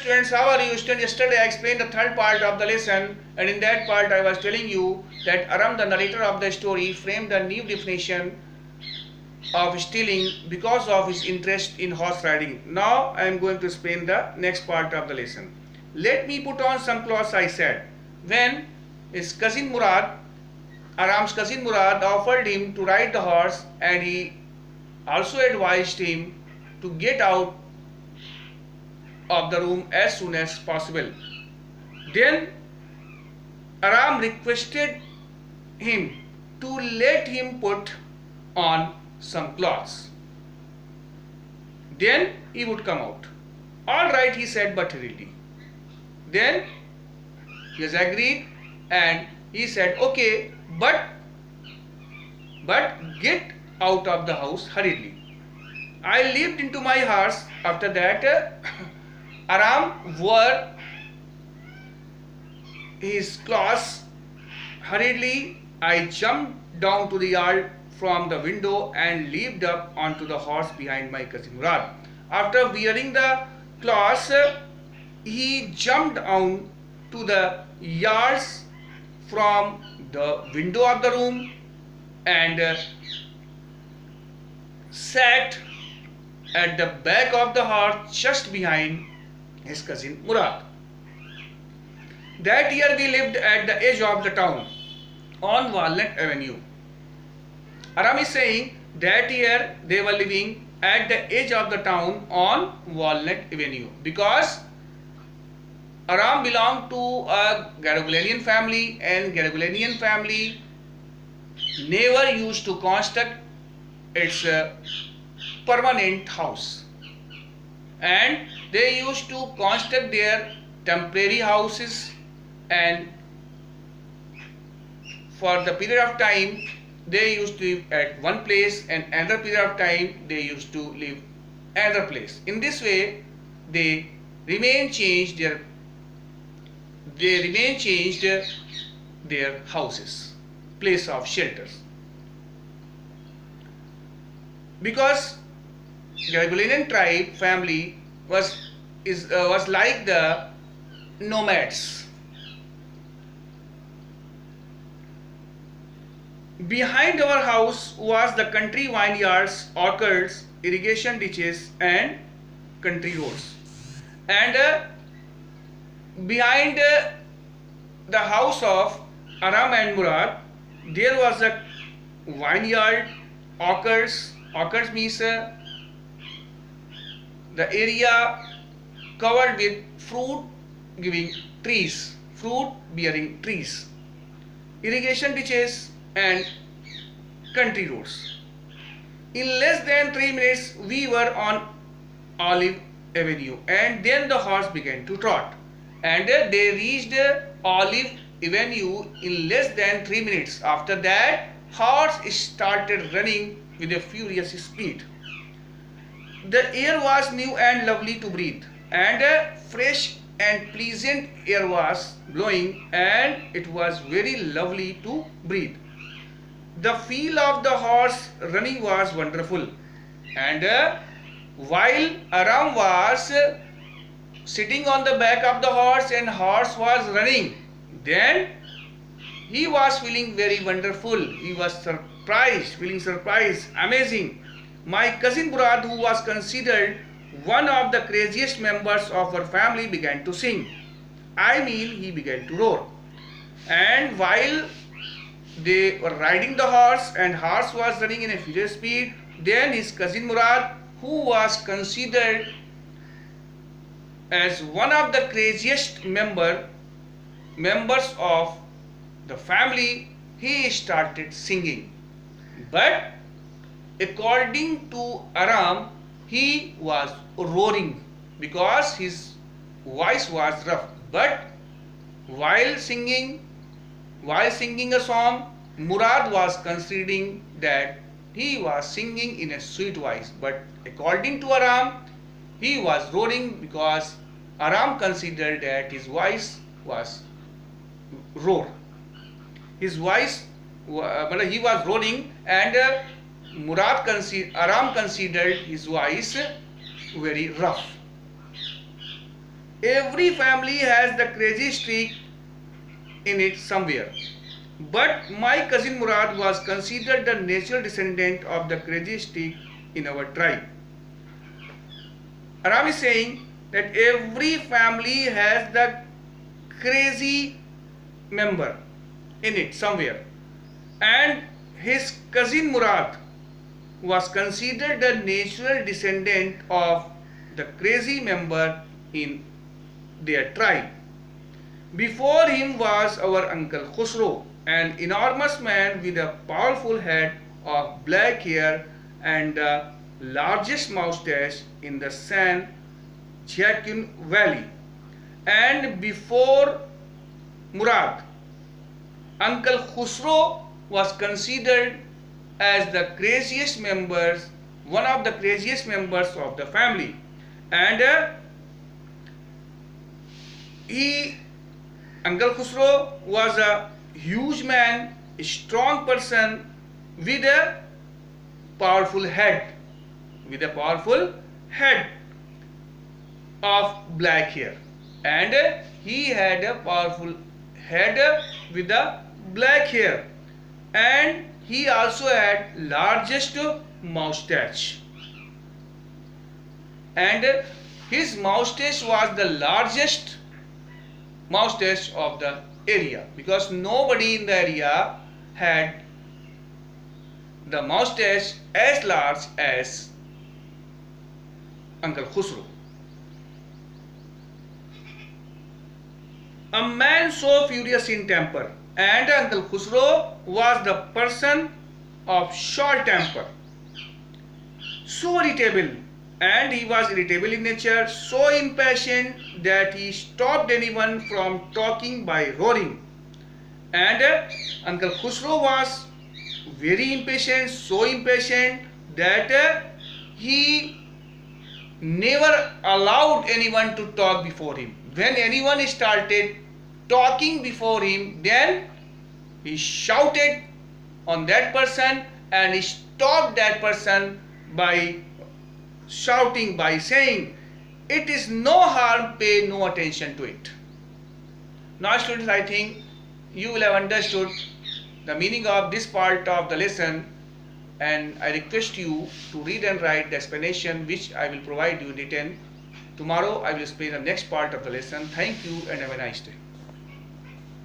students, how are you? Students, yesterday I explained the third part of the lesson, and in that part I was telling you that Aram, the narrator of the story, framed a new definition of stealing because of his interest in horse riding. Now I am going to explain the next part of the lesson. Let me put on some clothes, I said. When his cousin Murad, Aram's cousin Murad, offered him to ride the horse, and he also advised him to get out of the room as soon as possible. Then Aram requested him to let him put on some clothes. Then he would come out. All right, he said, but hurriedly. Then he has agreed, and he said, okay, but get out of the house hurriedly. I leaped into my horse. After that, Aram wore his clothes hurriedly. I jumped down to the yard from the window and leaped up onto the horse behind my cousin Murad. After wearing the clothes, he jumped down to the yards from the window of the room and sat at the back of the horse just behind his cousin Murad. That year we lived at the edge of the town on Walnut Avenue. Aram is saying that year they were living at the edge of the town on Walnut Avenue because Aram belonged to a Garagulanian family, and Garagulanian family never used to construct its permanent house, and they used to construct their temporary houses, and for the period of time they used to live at one place, and another period of time they used to live another place. In this way they remain changed their houses, place of shelters, because Garagulanian tribe family was like the nomads. Behind our house was the country vineyards, orchards, irrigation ditches and country roads. And behind the house of Aram and Murad, there was a vineyard, orchards. Orchards means the area covered with fruit-bearing trees, irrigation ditches and country roads. In less than 3 minutes we were on Olive Avenue, and then the horse began to trot, and they reached Olive Avenue in less than 3 minutes. After that, horse started running with a furious speed. The air was new and lovely to breathe, and fresh and pleasant air was blowing, and it was very lovely to breathe. The feel of the horse running was wonderful, and while Aram was sitting on the back of the horse and horse was running, then he was feeling very wonderful. He was feeling surprised, amazing. My cousin Murad, who was considered one of the craziest members of our family, began to sing. I mean, he began to roar. And while they were riding the horse and horse was running in a furious speed, then his cousin Murad, who was considered as one of the craziest members of the family, he started singing. But according to Aram, he was roaring because his voice was rough. But while singing a song, Murad was considering that he was singing in a sweet voice. But according to Aram, he was roaring because Aram considered that his voice was roar. His voice, he was roaring, and Aram considered his voice very rough. Every family has the crazy streak in it somewhere. But my cousin Murad was considered the natural descendant of the crazy streak in our tribe. Aram is saying that every family has the crazy member in it somewhere, and his cousin Murad was considered the natural descendant of the crazy member in their tribe. Before him was our uncle Khusro, an enormous man with a powerful head of black hair and the largest moustache in the San Joaquin Valley. And before Murad, Uncle Khusro was considered as the craziest members, one of the craziest members of the family. And Uncle Khusro was a huge man, a strong person with a powerful head, of black hair, and he had a powerful head with a black hair, and he also had largest moustache, and his moustache was the largest moustache of the area, because nobody in the area had the moustache as large as Uncle Khusro. A man so furious in temper, and Uncle Khusro was the person of short temper, so irritable, and he was irritable in nature, so impatient that he stopped anyone from talking by roaring. And Uncle Khusro was very impatient, so impatient that he never allowed anyone to talk before him. When anyone started talking before him, then he shouted on that person and he stopped that person by shouting, by saying, "It is no harm, pay no attention to it." Now students, I think you will have understood the meaning of this part of the lesson, and I request you to read and write the explanation which I will provide you written. Tomorrow I will explain the next part of the lesson. Thank you and have a nice day.